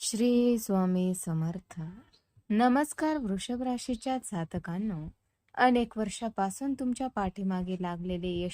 श्री स्वामी समर्थ. नमस्कार वृषभ राशीच्या जातकांनो, अनेक वर्षापासून तुमच्या पाठीमागे लागलेले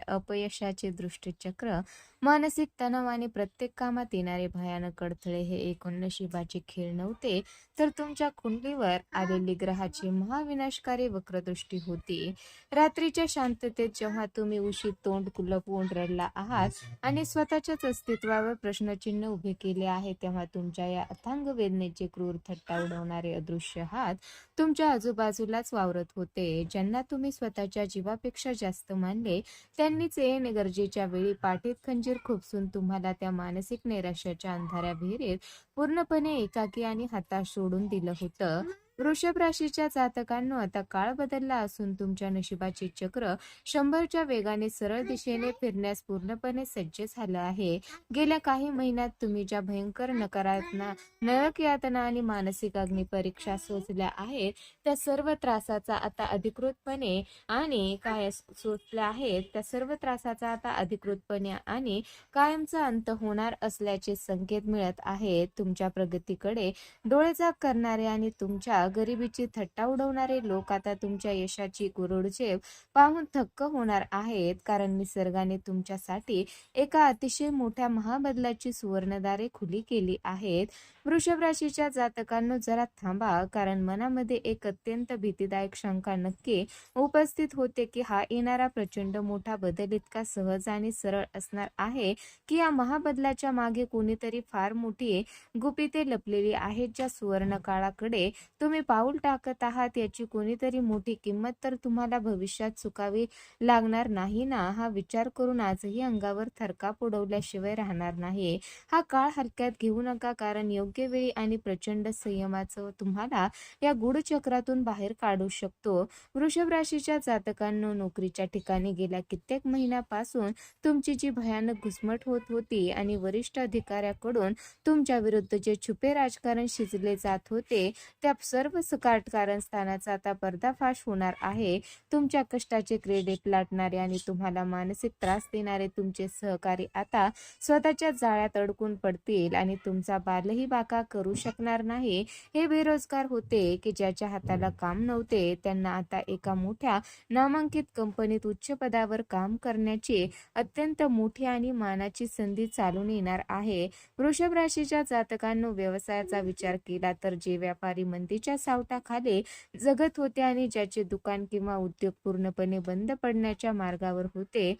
अपयशाचे दृष्टिचक्र, मानसिक तणाव आणि प्रत्येक कामात येणारे भयानक अडथळे हे एकूण नशिबाचे खेळ नव्हते, तर तुमच्या कुंडलीवर आलेली ग्रहाची महाविनाशकारी वक्रदृष्टी होती. रात्रीच्या शांततेत जेव्हा तुम्ही उशीत तोंड लपवून रडला आहात आणि स्वतःच्याच अस्तित्वावर प्रश्नचिन्ह उभे केले आहे, तेव्हा तुमच्या या अथांग वेदनेचे क्रूर थट्टा उडवणारे अदृश्य हात तुमच्या आजूबाजूलाच वावरत होते. ज्यांना तुम्ही स्वतःच्या जीवापेक्षा जास्त मानले, त्यांनीच ऐन गरजेच्या वेळी पाठीत खंजीर खुपसून तुम्हाला त्या मानसिक नैराश्याच्या अंधाऱ्या विहिरीत पूर्णपणे एकाकी आणि हताश सोडून दिलं होतं. वृषभ राशीच्या जातकांनो, आता काळ बदलला असून तुमच्या नशिबाचे चक्र 100च्या वेगाने सरळ दिशेने फिरण्यास पूर्णपणे सज्ज झालं आहे. गेल्या काही महिन्यात तुम्ही ज्या भयंकर नरक यातना आणि मानसिक अग्निपरीक्षा सोसल्या आहेत, त्या सर्व त्रासाचा आता अधिकृतपणे आणि काय सोसल्या आहेत त्या सर्व त्रासाचा आता अधिकृतपणे आणि कायमचा अंत होणार असल्याचे संकेत मिळत आहेत. तुमच्या प्रगतीकडे डोळेझाक करणारे आणि तुमच्या गरिबीची थट्टा उडवणारे लोक आता तुमच्या यशाची गुरुडझेप पाहून थक्क होणार आहेत, कारण निसर्गाने तुमच्यासाठी एका अतिशय मोठ्या महाबदलाची सुवर्णदारे खुली केली आहेत. वृषभ राशीच्या जातकांनो, जरा थांबा, कारण मनामध्ये एक अत्यंत भीतीदायक शंका नक्की उपस्थित होते की हा येणारा प्रचंड मोठा बदल इतका सहज आणि सरळ असणार आहे की या महाबदलाच्या मागे कोणीतरी फार मोठी गुपिते लपलेली आहेत. ज्या सुवर्ण काळाकडे तुम्ही पाऊल टाकत आहात याची कोणीतरी मोठी किंमत तर तुम्हाला भविष्यात चुकावी लागणार नाही ना, हा विचार करून आजही अंगावर थरकाप उडवल्याशिवाय राहणार नाही. हा काळ हलक्यात घेऊ नका, कारण योग्य वेळी आणि प्रचंड संयमाचं तुम्हाला या गूढ चक्रातून बाहेर काढू शकतो. वृषभ राशीच्या जातकांनो, नोकरीच्या ठिकाणी गेल्या कित्येक महिन्यापासून तुमची जी भयानक घुसमट होत होती आणि वरिष्ठ अधिकाऱ्याकडून तुमच्या विरुद्ध जे छुपे राजकारण शिजले जात होते, त्या सर्व कारस्थानाचा आता पर्दाफाश होणार आहे. तुमच्या कष्टाचे क्रेडिट लाटणारे आणि तुम्हाला मानसिक त्रास देणारे तुमचे सहकारी आता स्वतःच्या जाळ्यात अडकून पडतील आणि तुमचा बालही बाका करू शकणार नाही. हे बेरोजगार होते की ज्याच्या हाताला काम नव्हते, त्यांना आता एका मोठ्या नामांकित कंपनीत उच्च पदावर काम करण्याची अत्यंत मोठी आणि मानाची संधी चालून येणार आहे. वृषभ राशीच्या जातकांनो, व्यवसायाचा विचार केला तर जे व्यापारी मंदीच्या सावटाखाली जगत होते आणि ज्याचे दुकान किंवा उद्योग पूर्णपणे बंद पडण्याच्या मार्गावर होते,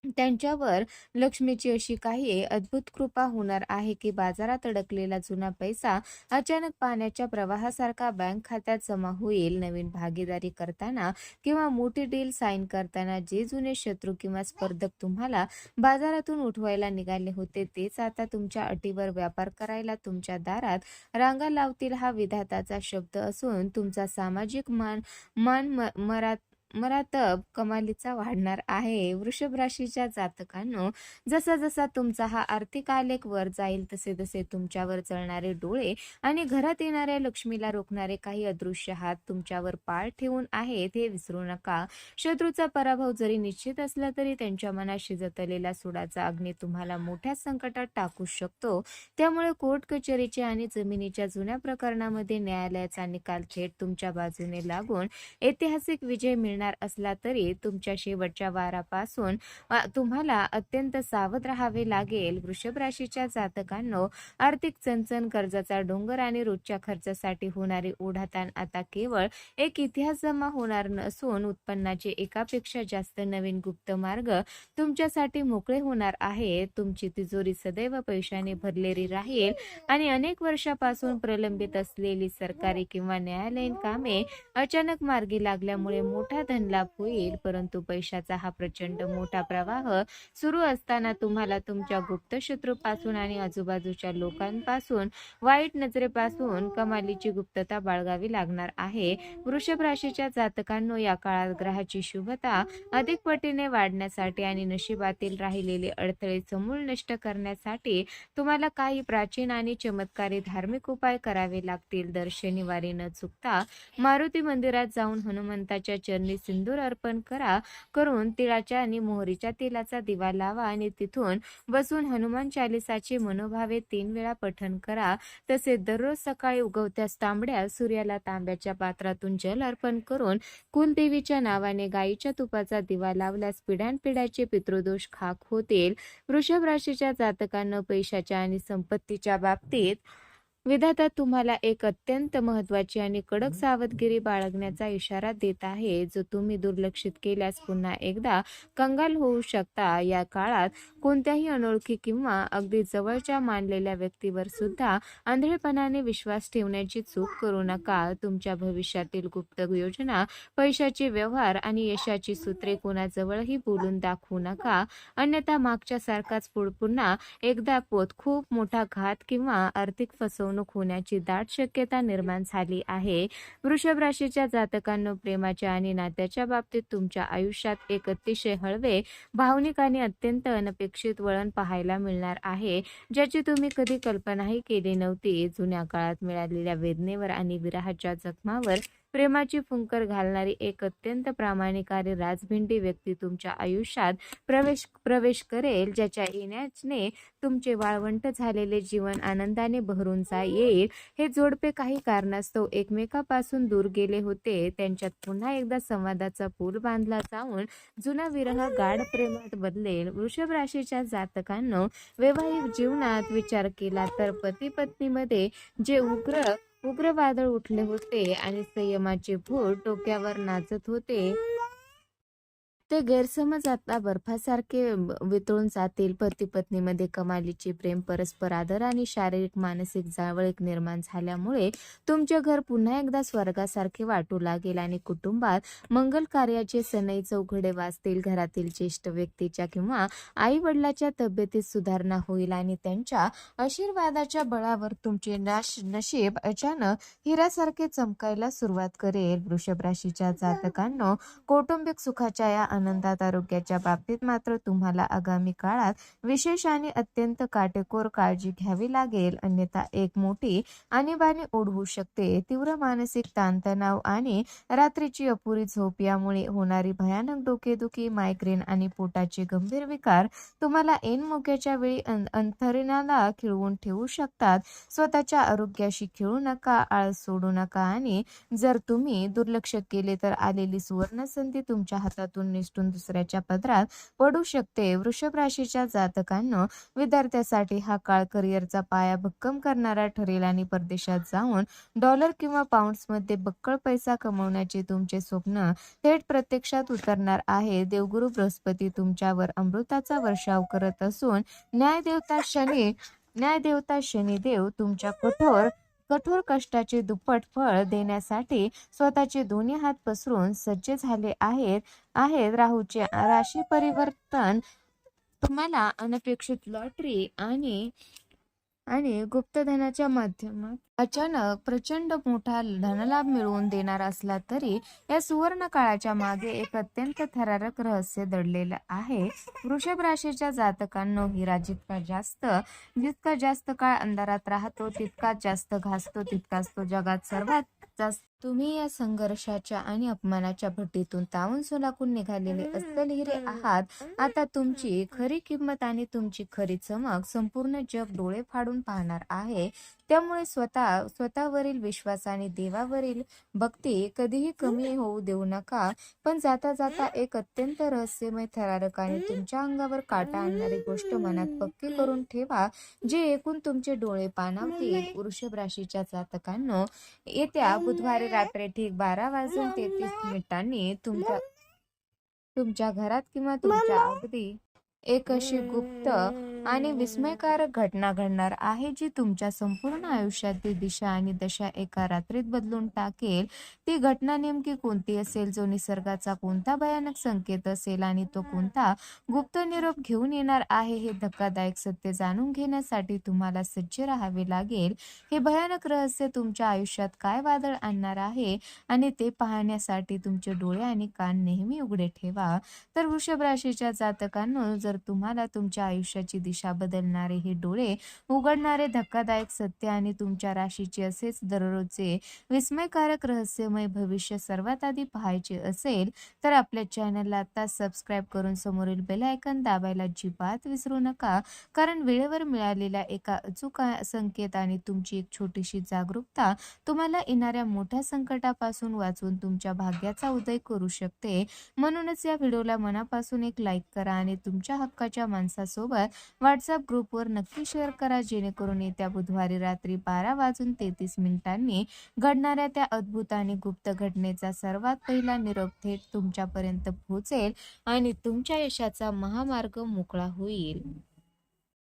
त्यांच्यावर लक्ष्मीची अशी काही अद्भुत कृपा होणार आहे की बाजारात अडकलेला जुना पैसा अचानक पाण्याच्या प्रवाहासारखा बँक खात्यात जमा होईल. नवीन भागीदारी करताना किंवा मोठी डील साईन करताना जे जुने शत्रू किंवा स्पर्धक तुम्हाला बाजारातून उठवायला निघाले होते, तेच आता तुमच्या अटीवर व्यापार करायला तुमच्या दारात रांगा लावतील. हा विधाताचा शब्द असून तुमचा सामाजिक मरातब कमालीचा वाढणार आहे. वृषभ राशीच्या जातकांनो, जसा जसा तुमचा हा आर्थिक आलेख वर जाईल तसे तसे तुमच्यावर जळणारे डोळे आणि घरात येणाऱ्या लक्ष्मीला रोखणारे काही अदृश्य हात तुमच्यावर पाळ ठेवून आहेत, हे विसरू नका. शत्रूचा पराभव जरी निश्चित असला तरी त्यांच्या मनात शिजतलेला सुडाचा अग्नी तुम्हाला मोठ्या संकटात टाकू शकतो. त्यामुळे कोर्ट कचेरीचे आणि जमिनीच्या जुन्या प्रकरणामध्ये न्यायालयाचा निकाल थेट तुमच्या बाजूने लागून ऐतिहासिक विजय मिळणार असला तरी तुमच्या शेवटच्या वारापासून तुम्हाला अत्यंत सावध राहावे लागेल. वृषभ राशीच्या जातकांनो, आर्थिक चणचण, कर्जाचा डोंगर आणि रोजच्या खर्चासाठी होणारी ओढाताण आता केवळ एक इतिहास जमा होणार नसून उत्पन्नाचे एकापेक्षा जास्त नवीन गुप्त मार्ग तुमच्यासाठी मोकळे होणार आहे. तुमची तिजोरी सदैव पैशाने भरलेली राहील आणि अनेक वर्षापासून प्रलंबित असलेली सरकारी किंवा न्यायालयीन कामे अचानक मार्गी लागल्यामुळे मोठा धनलाभ होईल. परंतु पैशाचा हा प्रचंड मोठा प्रवाह सुरू असताना तुम्हाला तुमच्या गुप्त शत्रूपासून आणि आजूबाजूच्या लोकांपासून वाईट नजरेपासून कमालीची गुप्तता बाळगावी लागणार आहे. वृषभ राशीच्या जातकांनो, या काळात ग्रहाची शुभता अधिक पटीने वाढण्यासाठी आणि नशिबातील राहिलेले अडथळे समूळ नष्ट करण्यासाठी तुम्हाला काही प्राचीन आणि चमत्कारी धार्मिक उपाय करावे लागतील. दर शनिवारी न चुकता मारुती मंदिरात जाऊन हनुमंताच्या चरणी सिंदूर अर्पण करून तिळाच्या आणि मोहरीच्या तेलाचा दिवा लावा आणि तिथून बसून हनुमान चालिसाचे मनोभावे 3 वेळा पठण करा. तसेच दररोज सकाळी उगवत्यास तांबड्या सूर्याला तांब्याच्या पात्रातून जल अर्पण करून कुलदेवीच्या नावाने गायीच्या तुपाचा दिवा लावल्यास पिढ्यानपिढ्याचे पितृदोष खाक होतील. वृषभ राशीच्या जातकांना पैशाच्या आणि संपत्तीच्या बाबतीत विधाता तुम्हाला एक अत्यंत महत्त्वाची आणि कडक सावधगिरी बाळगण्याचा इशारा देत आहे, जो तुम्ही दुर्लक्षित केल्यास पुन्हा एकदा कंगाल होऊ शकता. या काळात कोणत्याही अनोळखी किंवा अगदी जवळच्या मानलेल्या व्यक्तीवर सुद्धा आंधळेपणाने विश्वास ठेवण्याची चूक करू नका. तुमच्या भविष्यातील गुप्त योजना, पैशाचे व्यवहार आणि यशाची सूत्रे कोणाजवळही बोलून दाखवू नका, अन्यथा मागच्या सारखाच पुन्हा एकदा खूप मोठा घात किंवा आर्थिक फसवणूक होण्याची दाट शक्यता निर्माण झाली आहे. वृषभ राशीच्या जातकांनो, प्रेमाच्या आणि नात्याच्या बाबतीत तुमच्या आयुष्यात एक अतिशय हळवे, भावनिक आणि अत्यंत अनपेक्षित वळण पाहायला मिळणार आहे, ज्याची तुम्ही कधी कल्पनाही केली नव्हती. जुन्या काळात मिळालेल्या वेदनेवर आणि विरहाच्या जखमावर प्रेमाची फुंकर घालणारी एक अत्यंत प्रामाणिक आणि राजभिंडी व्यक्ती तुमच्या आयुष्यात प्रवेश करेल, ज्याच्या येण्याने तुमचे वाळवंट झालेले जीवन आनंदाने भरून येईल. हे जोडपे काही कारणास्तव एकमेकापासून दूर गेले होते, त्यांच्यात पुन्हा एकदा संवादाचा पूल बांधला जाऊन जुना विरह गाढ प्रेमात बदलेल. वृषभ राशीच्या जातकांनो, वैवाहिक जीवनात विचार केला तर पती पत्नीमध्ये जे उग्र वादळ उठले होते आणि संयमाचे भूत डोक्यावर नाचत होते, ते गैरसमज आता बर्फासारखे वितळून जातील. पती पत्नीमध्ये कमालीचे प्रेम, परस्पर आदर आणि शारीरिक मानसिक जावळीक निर्माण झाल्यामुळे तुमचे घर पुन्हा एकदा स्वर्गासारखे वाटू लागेल आणि कुटुंबात मंगल कार्याचे सनई चौघडे वाजतील. घरातील ज्येष्ठ व्यक्तीच्या किंवा आई वडिलाच्या तब्येतीत सुधारणा होईल आणि त्यांच्या आशीर्वादाच्या बळावर तुमचे नशीब अचानक हिऱ्यासारखे चमकायला सुरुवात करेल. वृषभ राशीच्या जातकांनो, कौटुंबिक सुखाच्या या आनंदात आरोग्याच्या बाबतीत मात्र तुम्हाला आगामी काळात विशेष आणि अत्यंत काटेकोर काळजी घ्यावी लागेल, अन्यथा एक मोठी आणीबाणी ओढवू शकते. तीव्र मानसिक ताणतणाव आणि रात्रीची अपुरी झोप यामुळे होणारी भयानक डोकेदुखी, मायग्रेन आणि पोटाचे गंभीर विकार तुम्हाला ऐन मोक्याच्या वेळी अंथरुणाला खिळवून ठेवू शकतात. स्वतःच्या आरोग्याशी खेळू नका, आळस सोडू नका आणि जर तुम्ही दुर्लक्ष केले तर आलेली सुवर्ण संधी तुमच्या हातातून निसटून दुसऱ्याच्या पदरात पडू शकते. वृषभ राशीच्या जातकांनो, विद्यार्थ्यांसाठी हा काळ करिअरचा पाया भक्कम करणारा ठरेल आणि परदेशात जाऊन डॉलर किंवा पाउंड्समध्ये बक्कळ पैसा कमवण्याचे तुमचे स्वप्न थेट प्रत्यक्षात उतरणार आहे. देवगुरु बृहस्पती तुमच्यावर अमृताचा वर्षाव करत असून न्यायदेवता शनिदेव तुमच्या कठोर कष्टाचे दुप्पट फळ देण्यासाठी स्वतःचे दोन्ही हात पसरून सज्ज झाले आहेत. राहूचे राशी परिवर्तन तुम्हाला अनपेक्षित लॉटरी आणि गुप्तधनाच्या माध्यमात अचानक प्रचंड मोठा धनलाभ मिळवून देणार असला तरी या सुवर्ण काळाच्या मागे एक अत्यंत थरारक रहस्य दडलेलं आहे. वृषभ राशीच्या जातकांनो, हिरा जितका जास्त काळ अंधारात राहतो तितकाच जास्त घासतो, तितकाच तो जगात सर्वात जास्त. तुम्ही या संघर्षाच्या आणि अपमानाच्या भट्टीतून तावून सुलाखून निघालेले अस्सल हिरे आहात. आता तुमची खरी किंमत आणि तुमची खरी चमक संपूर्ण जग डोळे फाडून पाहणार आहे. त्यामुळे स्वतःवरील विश्वास आणि देवावरील भक्ती कधीही कमी होऊ देऊ नका. पण जाता जाता एक अत्यंत रहस्यमय, थरारक आणि तुमच्या अंगावर काटा आणणारी गोष्ट मनात पक्की करून ठेवा, जे ऐकून तुमचे डोळे पाणावतील. वृषभ राशीच्या जातकांनो, येत्या बुधवारी रात्री ठीक 12:33 तुमच्या घरात किंवा तुमच्या अगदी एक अशी गुप्त आणि विस्मयकारक घटना घडणार आहे, जी तुमच्या संपूर्ण आयुष्याची दिशा आणि दशा एका रात्रीत बदलून टाकेल. ती घटना नेमकी कोणती असेल, जो निसर्गाचा कोणता भयानक संकेत असेल आणि तो कोणता गुप्त निरोप घेऊन येणार आहे, हे धक्कादायक सत्य जाणून घेण्यासाठी तुम्हाला सज्ज राहावे लागेल. हे भयानक रहस्य तुमच्या आयुष्यात काय वादळ आणणार आहे आणि ते पाहण्यासाठी तुमचे डोळे आणि कान नेहमी उघडे ठेवा. तर वृषभ राशीच्या जातकांनो, जर तुम्हाला तुमच्या आयुष्याची दिशा दिशा बदलणारे हे डोळे उघडणारे धक्कादायक सत्य आणि तुमच्या राशीचे असेच दररोजचे विस्मयकारक रहस्यमय भविष्य सर्वात आधी पाहायचे असेल तर आपल्या चॅनलला आता सबस्क्राईब करून समोरील बेल आयकॉन दाबायला अजिबात विसरू नका. कारण वेळेवर मिळालेला एका अचूक संकेत आणि तुमची एक छोटीशी जागरूकता तुम्हाला येणाऱ्या मोठ्या संकटापासून वाचवून तुमच्या भाग्याचा उदय करू शकते. म्हणूनच या व्हिडिओला मनापासून एक लाईक करा आणि तुमच्या हक्काच्या माणसासोबत व्हॉट्सअप ग्रुपवर नक्की शेअर करा, जेणेकरून येत्या बुधवारी रात्री 12:33 घडणाऱ्या त्या अद्भुत आणि गुप्त घटनेचा सर्वात पहिला निरोप थेट तुमच्यापर्यंत पोहोचेल आणि तुमच्या यशाचा महामार्ग मोकळा होईल.